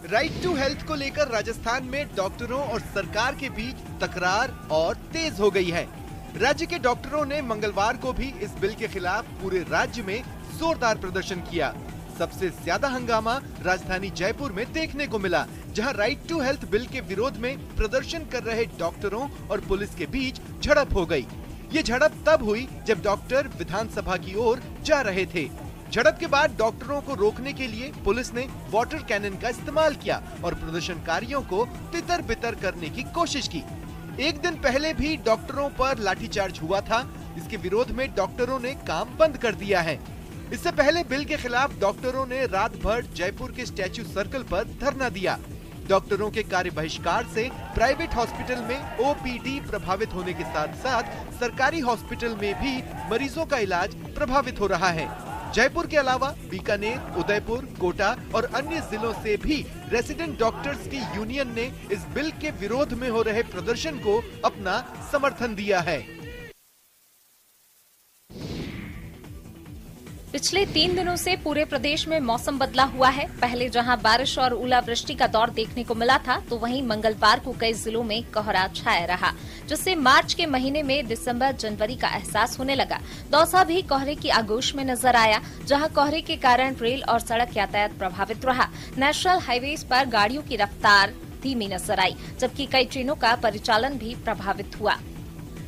Right to health को लेकर राजस्थान में डॉक्टरों और सरकार के बीच तकरार और तेज हो गई है। राज्य के डॉक्टरों ने मंगलवार को भी इस बिल के खिलाफ पूरे राज्य में जोरदार प्रदर्शन किया। सबसे ज्यादा हंगामा राजधानी जयपुर में देखने को मिला, जहां राइट टू हेल्थ बिल के विरोध में प्रदर्शन कर रहे डॉक्टरों और पुलिस के बीच झड़प हो गई। ये झड़प तब हुई जब डॉक्टर विधानसभा की ओर जा रहे थे। झड़प के बाद डॉक्टरों को रोकने के लिए पुलिस ने वाटर कैनन का इस्तेमाल किया और प्रदर्शनकारियों को तितर बितर करने की कोशिश की। एक दिन पहले भी डॉक्टरों पर लाठीचार्ज हुआ था। इसके विरोध में डॉक्टरों ने काम बंद कर दिया है। इससे पहले बिल के खिलाफ डॉक्टरों ने रात भर जयपुर के स्टैच्यू सर्कल पर धरना दिया। डॉक्टरों के कार्य बहिष्कार से प्राइवेट हॉस्पिटल में ओपीडी प्रभावित होने के साथ साथ सरकारी हॉस्पिटल में भी मरीजों का इलाज प्रभावित हो रहा है। जयपुर के अलावा बीकानेर, उदयपुर, कोटा और अन्य जिलों से भी रेसिडेंट डॉक्टर्स की यूनियन ने इस बिल के विरोध में हो रहे प्रदर्शन को अपना समर्थन दिया है। पिछले 3 दिनों से पूरे प्रदेश में मौसम बदला हुआ है। पहले जहां बारिश और ओलावृष्टि का दौर देखने को मिला था, तो वहीं मंगलवार को कई जिलों में कोहरा छाया रहा, जिससे मार्च के महीने में दिसंबर जनवरी का एहसास होने लगा। दौसा भी कोहरे की आगोश में नजर आया, जहां कोहरे के कारण रेल और सड़क यातायात प्रभावित रहा। नेशनल हाईवेज पर गाड़ियों की रफ्तार धीमी नजर आई, जबकि कई ट्रेनों का परिचालन भी प्रभावित हुआ।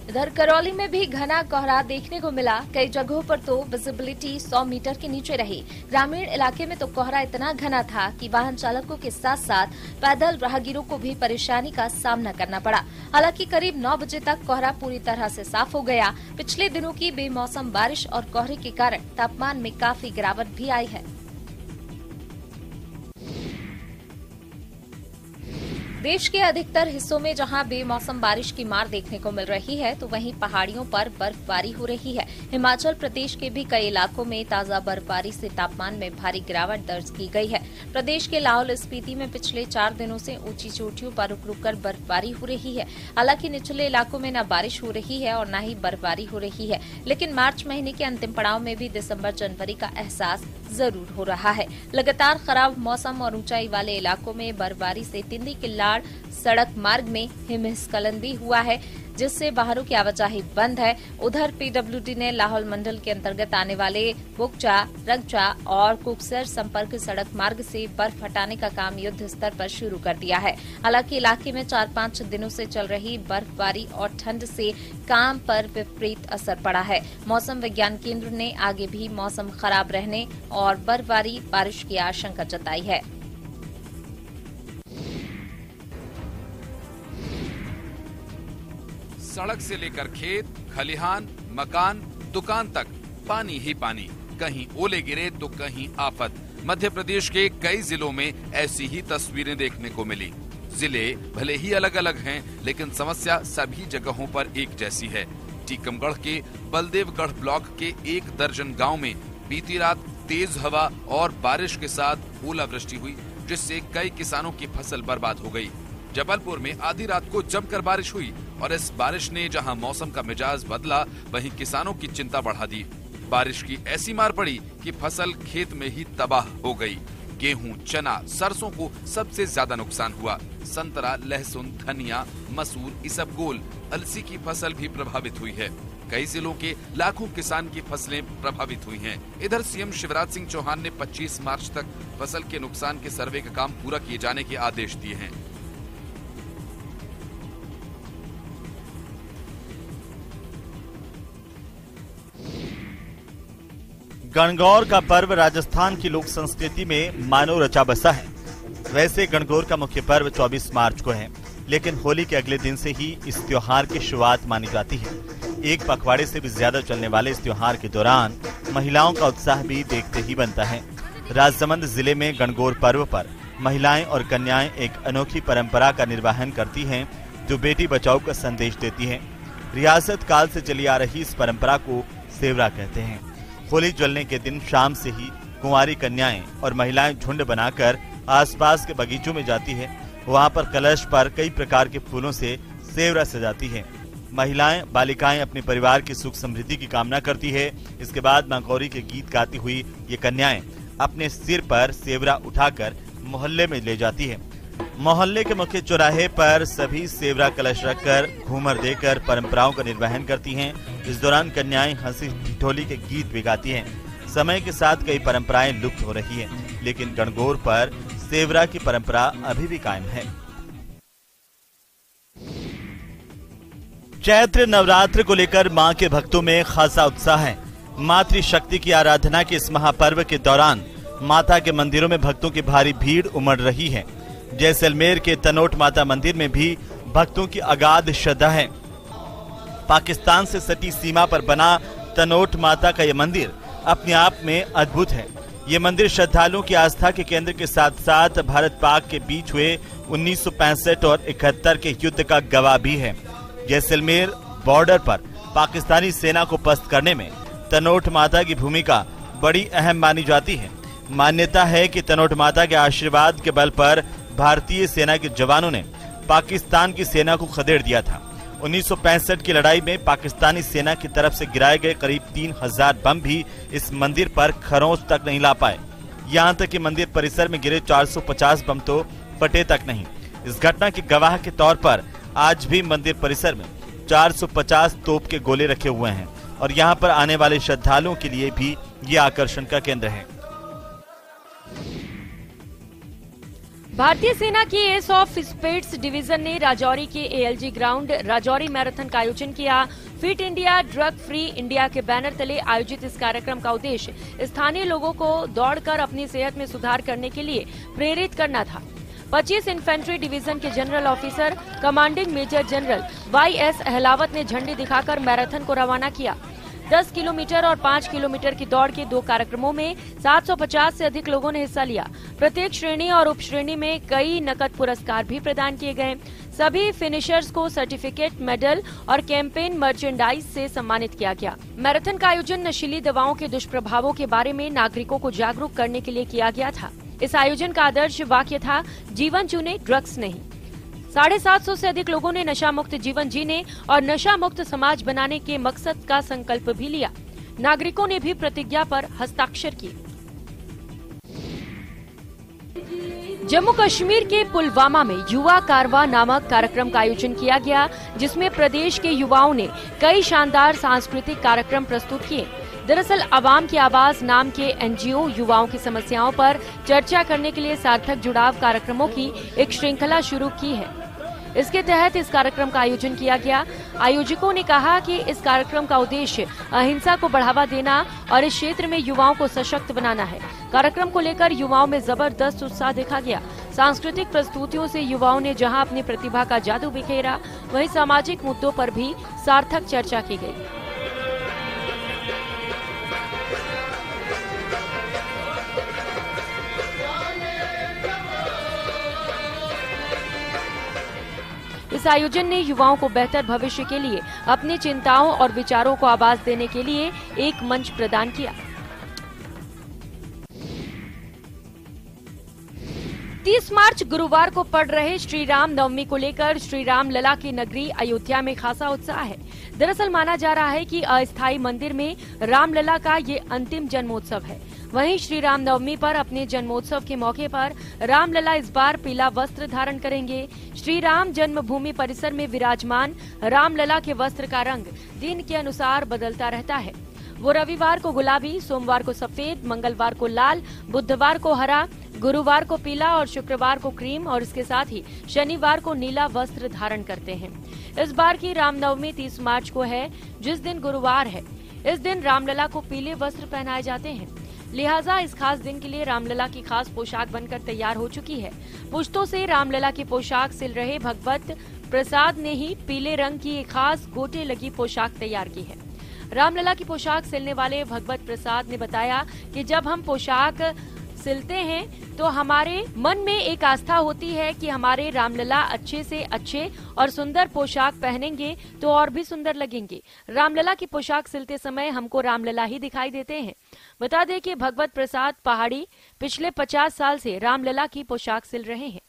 इधर करौली में भी घना कोहरा देखने को मिला। कई जगहों पर तो विजिबिलिटी 100 मीटर के नीचे रही। ग्रामीण इलाके में तो कोहरा इतना घना था कि वाहन चालकों के साथ साथ पैदल राहगीरों को भी परेशानी का सामना करना पड़ा। हालांकि करीब 9 बजे तक कोहरा पूरी तरह से साफ हो गया। पिछले दिनों की बेमौसम बारिश और कोहरे के कारण तापमान में काफी गिरावट भी आई है। देश के अधिकतर हिस्सों में जहां बेमौसम बारिश की मार देखने को मिल रही है, तो वहीं पहाड़ियों पर बर्फबारी हो रही है। हिमाचल प्रदेश के भी कई इलाकों में ताजा बर्फबारी से तापमान में भारी गिरावट दर्ज की गई है। प्रदेश के लाहौल स्पीति में पिछले 4 दिनों से ऊंची चोटियों पर रुक कर बर्फबारी हो रही है। हालांकि निचले इलाकों में न बारिश हो रही है और न ही बर्फबारी हो रही है, लेकिन मार्च महीने के अंतिम पड़ाव में भी दिसंबर जनवरी का एहसास जरूर हो रहा है। लगातार खराब मौसम और ऊंचाई वाले इलाकों में बर्फबारी से तिंदी किल्लाड़ सड़क मार्ग में हिमस्खलन भी हुआ है, जिससे वाहनों की आवाजाही बंद है। उधर पीडब्ल्यूडी ने लाहौल मंडल के अंतर्गत आने वाले बुकचा, रंगचा और कुकसर संपर्क सड़क मार्ग से बर्फ हटाने का काम युद्ध स्तर पर शुरू कर दिया है। हालांकि इलाके में 4-5 दिनों से चल रही बर्फबारी और ठंड से काम पर विपरीत असर पड़ा है। मौसम विज्ञान केंद्र ने आगे भी मौसम खराब रहने और बर्फबारी बारिश की आशंका जताई है। सड़क से लेकर खेत, खलिहान, मकान, दुकान तक पानी ही पानी। कहीं ओले गिरे तो कहीं आफत। मध्य प्रदेश के कई जिलों में ऐसी ही तस्वीरें देखने को मिली। जिले भले ही अलग अलग हैं, लेकिन समस्या सभी जगहों पर एक जैसी है। टीकमगढ़ के बलदेवगढ़ ब्लॉक के 1 दर्जन गांव में बीती रात तेज हवा और बारिश के साथ ओलावृष्टि हुई, जिससे कई किसानों की फसल बर्बाद हो गई। जबलपुर में आधी रात को जमकर बारिश हुई और इस बारिश ने जहां मौसम का मिजाज बदला, वहीं किसानों की चिंता बढ़ा दी। बारिश की ऐसी मार पड़ी कि फसल खेत में ही तबाह हो गई। गेहूं, चना, सरसों को सबसे ज्यादा नुकसान हुआ। संतरा, लहसुन, धनिया, मसूर, इसबगोल, अलसी की फसल भी प्रभावित हुई है। कई जिलों के लाखों किसान की फसलें प्रभावित हुई हैं। इधर सीएम शिवराज सिंह चौहान ने 25 मार्च तक फसल के नुकसान के सर्वे का काम पूरा किए जाने के आदेश दिए हैं। गणगौर का पर्व राजस्थान की लोक संस्कृति में मानो रचा बसा है। वैसे गणगौर का मुख्य पर्व 24 मार्च को है, लेकिन होली के अगले दिन से ही इस त्योहार की शुरुआत मानी जाती है। एक पखवाड़े से भी ज्यादा चलने वाले इस त्योहार के दौरान महिलाओं का उत्साह भी देखते ही बनता है। राजसमंद जिले में गणगौर पर्व पर महिलाएं और कन्याएं एक अनोखी परंपरा का निर्वहन करती हैं, जो बेटी बचाओ का संदेश देती है। रियासत काल से चली आ रही इस परंपरा को सेवरा कहते हैं। होली जलने के दिन शाम से ही कुंवारी कन्याएं और महिलाएं झुंड बनाकर आसपास के बगीचों में जाती है। वहां पर कलश पर कई प्रकार के फूलों से सेवरा सजाती है। महिलाएं, बालिकाएं अपने परिवार की सुख समृद्धि की कामना करती है। इसके बाद मां गौरी के गीत गाती हुई ये कन्याएं अपने सिर पर सेवरा उठाकर मोहल्ले में ले जाती है। मोहल्ले के मुख्य चौराहे पर सभी सेवरा कलश रखकर घूमर देकर परंपराओं का निर्वहन करती हैं। इस दौरान कन्याएं हंसी ठिठोली के गीत भी गाती हैं। समय के साथ कई परंपराएं लुप्त हो रही हैं, लेकिन गणगौर पर सेवरा की परंपरा अभी भी कायम है। चैत्र नवरात्र को लेकर मां के भक्तों में खासा उत्साह है। मातृशक्ति की आराधना के इस महापर्व के दौरान माता के मंदिरों में भक्तों की भारी भीड़ उमड़ रही है। जैसलमेर के तनोट माता मंदिर में भी भक्तों की अगाध श्रद्धा है। पाकिस्तान से सटी सीमा पर बना तनोट माता का यह मंदिर अपने आप में अद्भुत है। ये मंदिर श्रद्धालुओं की आस्था के केंद्र के साथ साथ भारत पाक के बीच हुए 1965 और 71 के युद्ध का गवाह भी है। जैसलमेर बॉर्डर पर पाकिस्तानी सेना को पस्त करने में तनोट माता की भूमिका बड़ी अहम मानी जाती है। मान्यता है कि तनोट माता के आशीर्वाद के बल पर भारतीय सेना के जवानों ने पाकिस्तान की सेना को खदेड़ दिया था। 1965 की लड़ाई में पाकिस्तानी सेना की तरफ से गिराए गए करीब 3000 बम भी इस मंदिर पर खरोंच तक नहीं ला पाए। यहाँ तक कि मंदिर परिसर में गिरे 450 बम तो फटे तक नहीं। इस घटना के गवाह के तौर पर आज भी मंदिर परिसर में 450 तोप के गोले रखे हुए हैं और यहाँ पर आने वाले श्रद्धालुओं के लिए भी ये आकर्षण का केंद्र है। भारतीय सेना की एस ऑफ स्पेड्स डिवीजन ने राजौरी के एएलजी ग्राउंड राजौरी मैराथन का आयोजन किया। Fit India drug free India के बैनर तले आयोजित इस कार्यक्रम का उद्देश्य स्थानीय लोगों को दौड़कर अपनी सेहत में सुधार करने के लिए प्रेरित करना था। 25 इन्फेंट्री डिवीजन के general officer commanding major general YS Ahlawat ने झंडी दिखाकर मैराथन को रवाना किया। 10 किलोमीटर और 5 किलोमीटर की दौड़ के 2 कार्यक्रमों में 750 से अधिक लोगों ने हिस्सा लिया। प्रत्येक श्रेणी और उप श्रेणी में कई नकद पुरस्कार भी प्रदान किए गए। सभी फिनिशर्स को सर्टिफिकेट, मेडल और कैंपेन मर्चेंडाइज से सम्मानित किया गया। मैराथन का आयोजन नशीली दवाओं के दुष्प्रभावों के बारे में नागरिकों को जागरूक करने के लिए किया गया था। इस आयोजन का आदर्श वाक्य था, जीवन चुने ड्रग्स नहीं। 750 से अधिक लोगों ने नशा मुक्त जीवन जीने और नशा मुक्त समाज बनाने के मकसद का संकल्प भी लिया। नागरिकों ने भी प्रतिज्ञा पर हस्ताक्षर किए। जम्मू कश्मीर के पुलवामा में युवा कारवा नामक कार्यक्रम का आयोजन किया गया, जिसमें प्रदेश के युवाओं ने कई शानदार सांस्कृतिक कार्यक्रम प्रस्तुत किए। दरअसल अवाम की आवाज नाम के NGO युवाओं की समस्याओं पर चर्चा करने के लिए सार्थक जुड़ाव कार्यक्रमों की एक श्रृंखला शुरू की है। इसके तहत इस कार्यक्रम का आयोजन किया गया। आयोजकों ने कहा कि इस कार्यक्रम का उद्देश्य अहिंसा को बढ़ावा देना और इस क्षेत्र में युवाओं को सशक्त बनाना है। कार्यक्रम को लेकर युवाओं में जबरदस्त उत्साह देखा गया। सांस्कृतिक प्रस्तुतियों से युवाओं ने जहां अपनी प्रतिभा का जादू बिखेरा, वहीं सामाजिक मुद्दों पर भी सार्थक चर्चा की गई। इस आयोजन ने युवाओं को बेहतर भविष्य के लिए अपनी चिंताओं और विचारों को आवाज देने के लिए एक मंच प्रदान किया। 30 मार्च गुरुवार को पड़ रहे श्री राम नवमी को लेकर श्री राम लला की नगरी अयोध्या में खासा उत्साह है। दरअसल माना जा रहा है कि अस्थायी मंदिर में रामलला का ये अंतिम जन्मोत्सव है। वहीं श्री राम नवमी पर अपने जन्मोत्सव के मौके पर रामलला इस बार पीला वस्त्र धारण करेंगे। श्री राम जन्मभूमि परिसर में विराजमान रामलला के वस्त्र का रंग दिन के अनुसार बदलता रहता है। वो रविवार को गुलाबी, सोमवार को सफेद, मंगलवार को लाल, बुधवार को हरा, गुरुवार को पीला और शुक्रवार को क्रीम और इसके साथ ही शनिवार को नीला वस्त्र धारण करते हैं। इस बार की रामनवमी 30 मार्च को है, जिस दिन गुरुवार है। इस दिन रामलला को पीले वस्त्र पहनाए जाते हैं। लिहाजा इस खास दिन के लिए रामलला की खास पोशाक बनकर तैयार हो चुकी है। पुश्तों से रामलला की पोशाक सिल रहे भगवत प्रसाद ने ही पीले रंग की एक खास गोटे लगी पोशाक तैयार की है। रामलला की पोशाक सिलने वाले भगवत प्रसाद ने बताया कि जब हम पोशाक सिलते हैं तो हमारे मन में एक आस्था होती है कि हमारे रामलला अच्छे से अच्छे और सुंदर पोशाक पहनेंगे तो और भी सुंदर लगेंगे। रामलला की पोशाक सिलते समय हमको रामलला ही दिखाई देते हैं। बता दें कि भगवत प्रसाद पहाड़ी पिछले 50 साल से रामलला की पोशाक सिल रहे हैं।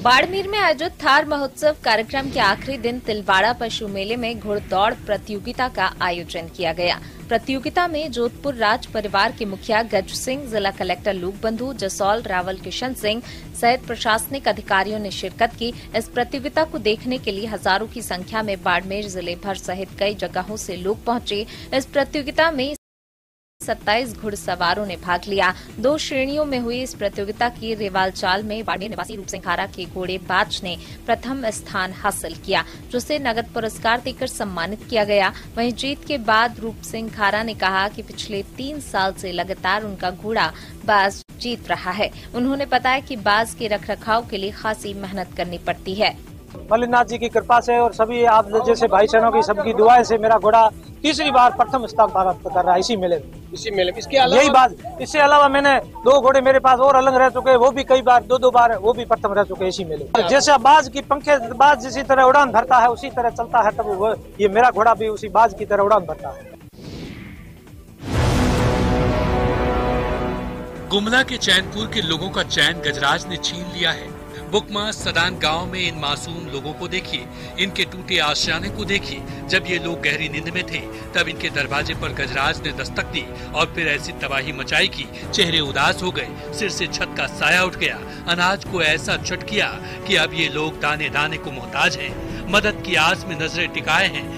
बाड़मेर में आयोजित थार महोत्सव कार्यक्रम के आखिरी दिन तिलवाड़ा पशु मेले में घुड़दौड़ प्रतियोगिता का आयोजन किया गया। प्रतियोगिता में जोधपुर राज परिवार के मुखिया गज सिंह, जिला कलेक्टर लूकबंधु, जसौल रावल किशन सिंह सहित प्रशासनिक अधिकारियों ने शिरकत की। इस प्रतियोगिता को देखने के लिए हजारों की संख्या में बाड़मेर जिले भर सहित कई जगहों से लोग पहुंचे। इस प्रतियोगिता में 27 घुड़सवारों ने भाग लिया। 2 श्रेणियों में हुई इस प्रतियोगिता की रेवाल चाल में बाड़मेर निवासी रूप सिंह खारा के घोड़ेबाज ने प्रथम स्थान हासिल किया, जिसे नगद पुरस्कार देकर सम्मानित किया गया। वहीं जीत के बाद रूप सिंह खारा ने कहा कि पिछले 3 साल से लगातार उनका घोड़ा बाज जीत रहा है। उन्होंने बताया कि बाज के रखरखाव के लिए खासी मेहनत करनी पड़ती है। मल्लिनाथ जी की कृपा से और सभी आप जैसे भाई बहनों की सबकी दुआएं से मेरा घोड़ा तीसरी बार प्रथम स्थान प्राप्त कर रहा है इसी मेले में। इसके अलावा यही बात, इससे अलावा मैंने 2 घोड़े मेरे पास और अलग रह चुके हैं, वो भी कई बार 2 बार वो भी प्रथम रह चुके हैं इसी मेले में। जैसे बाज की पंखे बाज जिसी तरह उड़ान भरता है उसी तरह चलता है, तब ये मेरा घोड़ा भी उसी बाज की तरह उड़ान भरता है। गुमला के चैनपुर के लोगों का चैन गजराज ने छीन लिया है। बुकमा सदान गांव में इन मासूम लोगों को देखिए, इनके टूटे आशियाने को देखिए। जब ये लोग गहरी नींद में थे तब इनके दरवाजे पर गजराज ने दस्तक दी और फिर ऐसी तबाही मचाई कि चेहरे उदास हो गए, सिर से छत का साया उठ गया, अनाज को ऐसा चट किया कि अब ये लोग दाने दाने को मोहताज हैं, मदद की आस में नजरें टिकाए हैं।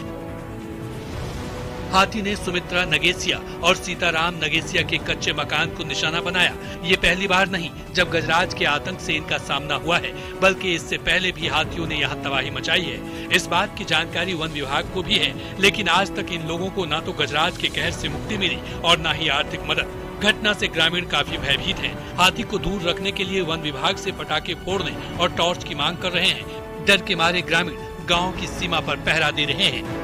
हाथी ने सुमित्रा नगेसिया और सीताराम नगेसिया के कच्चे मकान को निशाना बनाया। ये पहली बार नहीं जब गजराज के आतंक से इनका सामना हुआ है, बल्कि इससे पहले भी हाथियों ने यहाँ तबाही मचाई है। इस बात की जानकारी वन विभाग को भी है, लेकिन आज तक इन लोगों को न तो गजराज के कहर से मुक्ति मिली और न ही आर्थिक मदद। घटना से ग्रामीण काफी भयभीत हैं। हाथी को दूर रखने के लिए वन विभाग से पटाखे फोड़ने और टॉर्च की मांग कर रहे हैं। डर के मारे ग्रामीण गाँव की सीमा पर पहरा दे रहे हैं।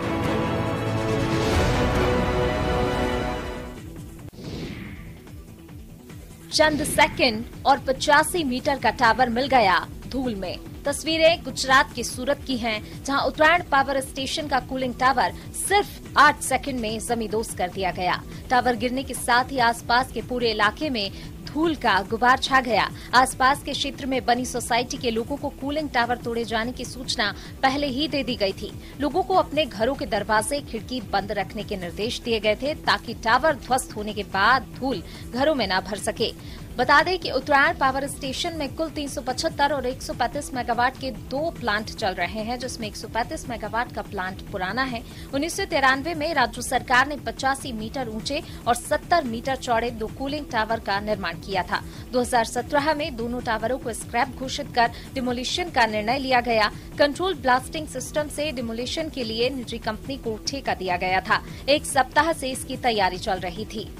चंद सेकंड और 85 मीटर का टावर मिल गया धूल में। तस्वीरें गुजरात के सूरत की हैं, जहां उत्तरायण पावर स्टेशन का कूलिंग टावर सिर्फ 8 सेकंड में जमींदोज कर दिया गया। टावर गिरने के साथ ही आसपास के पूरे इलाके में धूल का गुबार छा गया। आसपास के क्षेत्र में बनी सोसाइटी के लोगों को कूलिंग टावर तोड़े जाने की सूचना पहले ही दे दी गई थी। लोगों को अपने घरों के दरवाजे खिड़की बंद रखने के निर्देश दिए गए थे, ताकि टावर ध्वस्त होने के बाद धूल घरों में न भर सके। बता दें कि उत्तरायण पावर स्टेशन में कुल 375 और 135 मेगावाट के 2 प्लांट चल रहे हैं, जिसमें 135 मेगावाट का प्लांट पुराना है। 1993 में राज्य सरकार ने 85 मीटर ऊंचे और 70 मीटर चौड़े 2 कूलिंग टावर का निर्माण किया था। 2017 में दोनों टावरों को स्क्रैप घोषित कर डिमोलिशन का निर्णय लिया गया। कंट्रोल ब्लास्टिंग सिस्टम से डिमोलिशन के लिए निजी कंपनी को ठेका दिया गया था। 1 सप्ताह से इसकी तैयारी चल रही थी।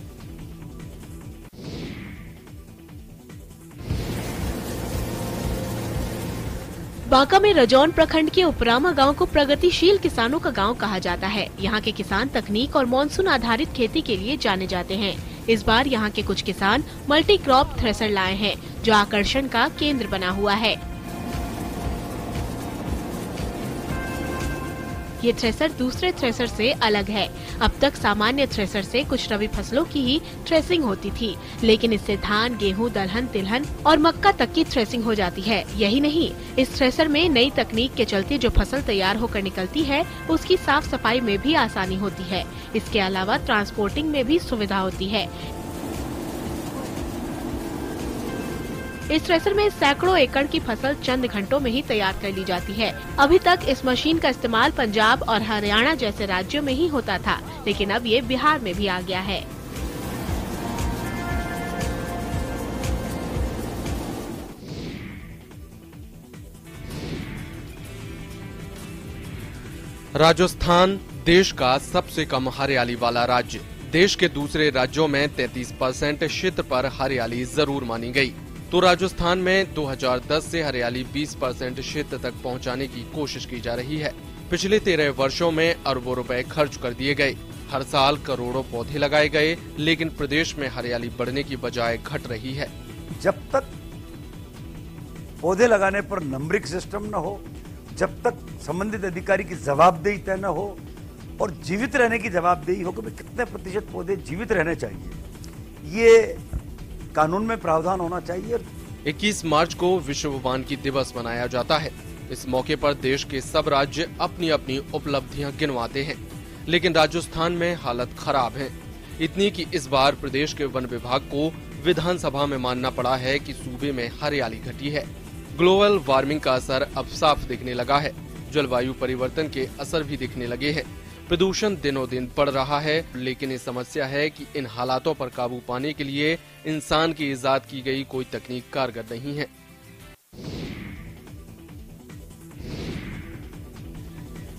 बांका में रजौन प्रखंड के उपरामा गांव को प्रगतिशील किसानों का गांव कहा जाता है। यहाँ के किसान तकनीक और मानसून आधारित खेती के लिए जाने जाते हैं। इस बार यहाँ के कुछ किसान मल्टी क्रॉप थ्रेसर लाए हैं, जो आकर्षण का केंद्र बना हुआ है। ये थ्रेसर दूसरे थ्रेसर से अलग है। अब तक सामान्य थ्रेसर से कुछ रबी फसलों की ही थ्रेसिंग होती थी, लेकिन इससे धान, गेहूं, दलहन, तिलहन और मक्का तक की थ्रेसिंग हो जाती है। यही नहीं, इस थ्रेसर में नई तकनीक के चलते जो फसल तैयार होकर निकलती है, उसकी साफ सफाई में भी आसानी होती है। इसके अलावा ट्रांसपोर्टिंग में भी सुविधा होती है। इस थ्रेसर में सैकड़ों एकड़ की फसल चंद घंटों में ही तैयार कर ली जाती है। अभी तक इस मशीन का इस्तेमाल पंजाब और हरियाणा जैसे राज्यों में ही होता था, लेकिन अब ये बिहार में भी आ गया है। राजस्थान देश का सबसे कम हरियाली वाला राज्य। देश के दूसरे राज्यों में 33% क्षेत्र पर हरियाली जरूर मानी गई, तो राजस्थान में 2010 से हरियाली 20% क्षेत्र तक पहुंचाने की कोशिश की जा रही है। पिछले 13 वर्षों में अरबों रुपए खर्च कर दिए गए। हर साल करोड़ों पौधे लगाए गए, लेकिन प्रदेश में हरियाली बढ़ने की बजाय घट रही है। जब तक पौधे लगाने पर नंबरिंग सिस्टम न हो, जब तक संबंधित अधिकारी की जवाबदेही तय न हो और जीवित रहने की जवाबदेही हो कि कितने प्रतिशत पौधे जीवित रहने चाहिए, ये कानून में प्रावधान होना चाहिए। 21 मार्च को विश्व वानिकी दिवस मनाया जाता है। इस मौके पर देश के सब राज्य अपनी अपनी उपलब्धियां गिनवाते हैं, लेकिन राजस्थान में हालत खराब है। इतनी कि इस बार प्रदेश के वन विभाग को विधानसभा में मानना पड़ा है कि सूबे में हरियाली घटी है। ग्लोबल वार्मिंग का असर अब साफ दिखने लगा है। जलवायु परिवर्तन के असर भी दिखने लगे हैं। प्रदूषण दिनों दिन बढ़ रहा है, लेकिन ये समस्या है कि इन हालातों पर काबू पाने के लिए इंसान की इजाद की गई कोई तकनीक कारगर नहीं है।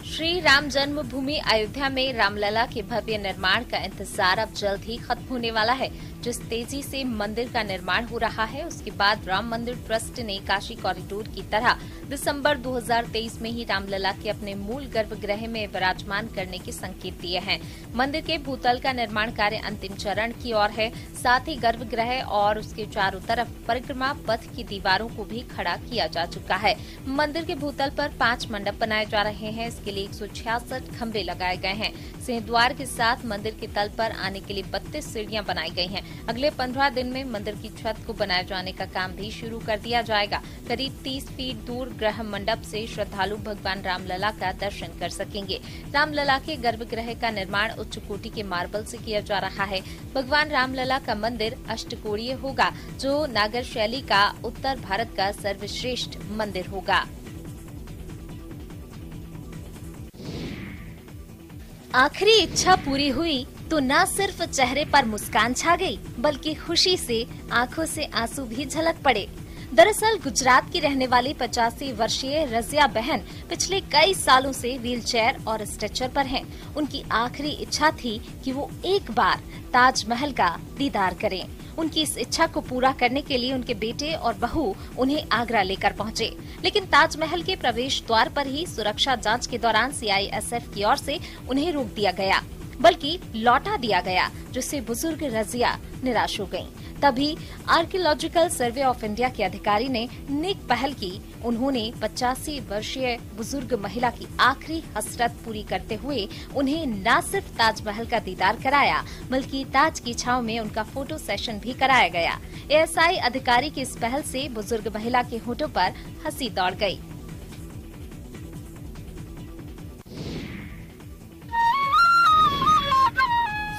श्री राम जन्मभूमि अयोध्या में रामलला के भव्य निर्माण का इंतजार अब जल्द ही खत्म होने वाला है। जिस तेजी से मंदिर का निर्माण हो रहा है, उसके बाद राम मंदिर ट्रस्ट ने काशी कॉरिडोर की तरह दिसंबर 2023 में ही रामलला के अपने मूल गर्भगृह में विराजमान करने के संकेत दिए हैं। मंदिर के भूतल का निर्माण कार्य अंतिम चरण की ओर है। साथ ही गर्भगृह और उसके चारों तरफ परिक्रमा पथ की दीवारों को भी खड़ा किया जा चुका है। मंदिर के भूतल पर 5 मंडप बनाए जा रहे हैं। इसके लिए 166 खंभे लगाए गए हैं। सिंहद्वार के साथ मंदिर के तल पर आने के लिए 32 सीढ़ियां बनाई गई हैं। अगले 15 दिन में मंदिर की छत को बनाए जाने का काम भी शुरू कर दिया जाएगा। करीब 30 फीट दूर ग्रह मंडप से श्रद्धालु भगवान रामलला का दर्शन कर सकेंगे। रामलला के गर्भगृह का निर्माण उच्च कोटि के मार्बल से किया जा रहा है। भगवान रामलला का मंदिर अष्टकोणीय होगा, जो नागर शैली का उत्तर भारत का सर्वश्रेष्ठ मंदिर होगा। आखिरी इच्छा पूरी हुई तो न सिर्फ चेहरे पर मुस्कान छा गई, बल्कि खुशी से आंखों से आंसू भी झलक पड़े। दरअसल गुजरात की रहने वाली 85 वर्षीय रजिया बहन पिछले कई सालों से व्हीलचेयर और स्ट्रेचर पर हैं। उनकी आखिरी इच्छा थी कि वो एक बार ताजमहल का दीदार करें। उनकी इस इच्छा को पूरा करने के लिए उनके बेटे और बहू उन्हें आगरा लेकर पहुंचे, लेकिन ताजमहल के प्रवेश द्वार पर ही सुरक्षा जांच के दौरान CISF की ओर से उन्हें रोक दिया गया, बल्कि लौटा दिया गया, जिससे बुजुर्ग रजिया निराश हो गयीं। तभी आर्कियोलॉजिकल सर्वे ऑफ इंडिया के अधिकारी ने नेक पहल की। उन्होंने 85 वर्षीय बुजुर्ग महिला की आखिरी हसरत पूरी करते हुए उन्हें न सिर्फ ताजमहल का दीदार कराया, बल्कि ताज की छांव में उनका फोटो सेशन भी कराया गया। ASI अधिकारी की इस पहल से बुजुर्ग महिला के होठों पर हंसी दौड़ गई।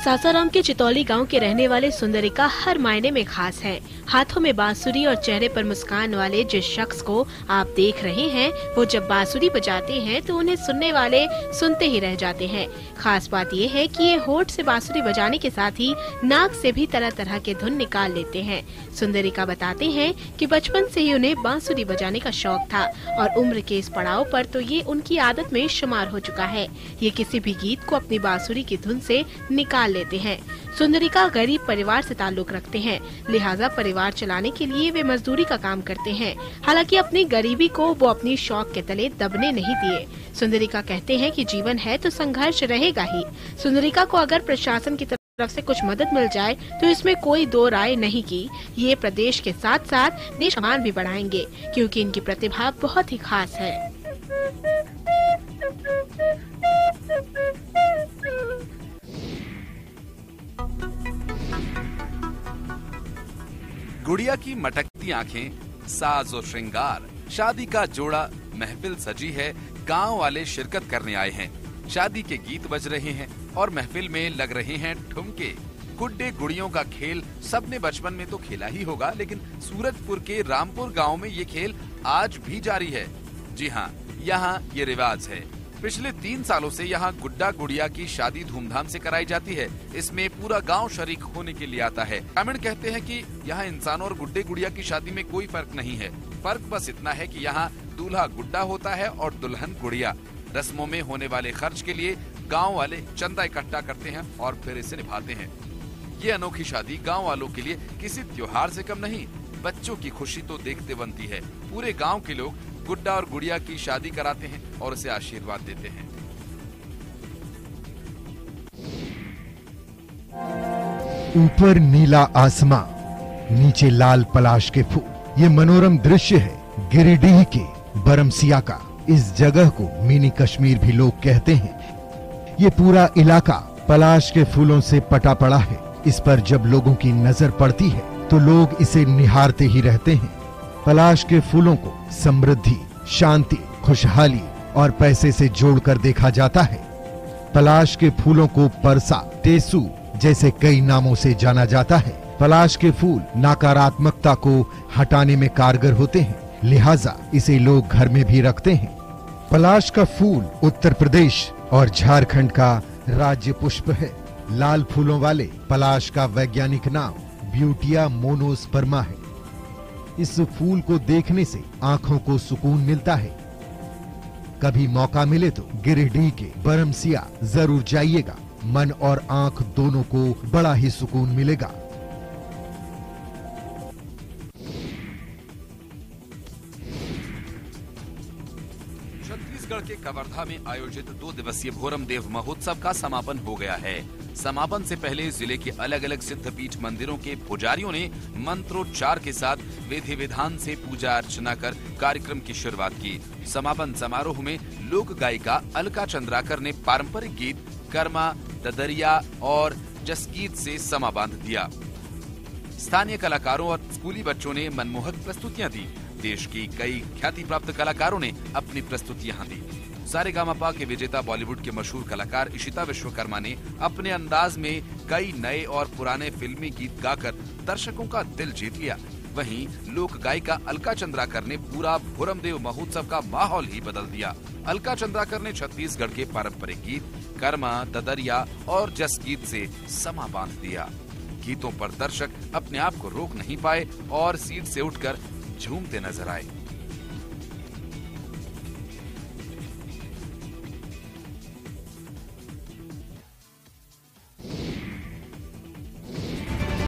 सासाराम के चितौली गांव के रहने वाले सुंदरिका हर मायने में खास है। हाथों में बांसुरी और चेहरे पर मुस्कान वाले जिस शख्स को आप देख रहे हैं, वो जब बांसुरी बजाते हैं तो उन्हें सुनने वाले सुनते ही रह जाते हैं। खास बात ये है कि ये होठ से बांसुरी बजाने के साथ ही नाक से भी तरह तरह के धुन निकाल लेते हैं। सुंदरिका बताते हैं कि बचपन से ही उन्हें बांसुरी बजाने का शौक था और उम्र के इस पड़ाव पर तो ये उनकी आदत में शुमार हो चुका है। ये किसी भी गीत को अपनी बांसुरी की धुन से निकाल लेते हैं। सुंदरिका गरीब परिवार से ताल्लुक रखते हैं, लिहाजा परिवार चलाने के लिए वे मजदूरी का काम करते हैं। हालांकि अपनी गरीबी को वो अपनी शौक के तले दबने नहीं दिए। सुंदरिका कहते हैं कि जीवन है तो संघर्ष रहेगा ही। सुंदरिका को अगर प्रशासन की तरफ से कुछ मदद मिल जाए तो इसमें कोई दो राय नहीं की ये प्रदेश के साथ साथ देश का मान भी बढ़ाएंगे, क्योंकि इनकी प्रतिभा बहुत ही खास है। गुड़िया की मटकती आंखें, साज और श्रृंगार, शादी का जोड़ा, महफिल सजी है, गांव वाले शिरकत करने आए हैं। शादी के गीत बज रहे हैं और महफिल में लग रहे हैं ठुमके। गुड्डे गुड़ियों का खेल सबने बचपन में तो खेला ही होगा, लेकिन सूरजपुर के रामपुर गांव में ये खेल आज भी जारी है। जी हाँ, यहाँ ये रिवाज है। पिछले 3 सालों से यहाँ गुड्डा गुड़िया की शादी धूमधाम से कराई जाती है। इसमें पूरा गांव शरीक होने के लिए आता है। ग्रामीण कहते हैं कि यहाँ इंसानों और गुड्डे गुड़िया की शादी में कोई फर्क नहीं है। फर्क बस इतना है कि यहाँ दूल्हा गुड्डा होता है और दुल्हन गुड़िया। रस्मों में होने वाले खर्च के लिए गाँव वाले चंदा इकट्ठा करते हैं और फिर इसे निभाते हैं। ये अनोखी शादी गाँव वालों के लिए किसी त्योहार से कम नहीं, बच्चों की खुशी तो देखते बनती है। पूरे गाँव के लोग गुड्डा और गुड़िया की शादी कराते हैं और उसे आशीर्वाद देते हैं। ऊपर नीला आसमां, नीचे लाल पलाश के फूल। ये मनोरम दृश्य है गिरिडीह के बरमसिया का। इस जगह को मिनी कश्मीर भी लोग कहते हैं। ये पूरा इलाका पलाश के फूलों से पटा पड़ा है। इस पर जब लोगों की नजर पड़ती है तो लोग इसे निहारते ही रहते हैं। पलाश के फूलों को समृद्धि, शांति, खुशहाली और पैसे से जोड़कर देखा जाता है। पलाश के फूलों को परसा, टेसू जैसे कई नामों से जाना जाता है। पलाश के फूल नकारात्मकता को हटाने में कारगर होते हैं, लिहाजा इसे लोग घर में भी रखते हैं। पलाश का फूल उत्तर प्रदेश और झारखंड का राज्य पुष्प है। लाल फूलों वाले पलाश का वैज्ञानिक नाम ब्यूटिया मोनोस्पर्मा है। इस फूल को देखने से आंखों को सुकून मिलता है। कभी मौका मिले तो गिरिडीह के बरमसिया जरूर जाइएगा। मन और आंख दोनों को बड़ा ही सुकून मिलेगा। छत्तीसगढ़ के कवर्धा में आयोजित 2 दिवसीय भोरम देव महोत्सव का समापन हो गया है। समापन से पहले जिले के अलग अलग सिद्धपीठ मंदिरों के पुजारियों ने मंत्रोच्चार के साथ विधि विधान से पूजा अर्चना कर कार्यक्रम की शुरुआत की। समापन समारोह में लोक गायिका अलका चंद्राकर ने पारंपरिक गीत कर्मा, ददरिया और जसगीत से समा बांध दिया। स्थानीय कलाकारों और स्कूली बच्चों ने मनमोहक प्रस्तुतियां दी। देश की कई ख्याति प्राप्त कलाकारों ने अपनी प्रस्तुतियां दी। सारेगामापा के विजेता बॉलीवुड के मशहूर कलाकार इशिता विश्वकर्मा ने अपने अंदाज में कई नए और पुराने फिल्मी गीत गाकर दर्शकों का दिल जीत लिया। वहीं लोक गायिका अलका चंद्राकर ने पूरा भोरम देव महोत्सव का माहौल ही बदल दिया। अलका चंद्राकर ने छत्तीसगढ़ के पारंपरिक गीत कर्मा, ददरिया और जसगीत से समा बांध दिया। गीतों पर दर्शक अपने आप को रोक नहीं पाए और सीट से उठकर झूमते नजर आए।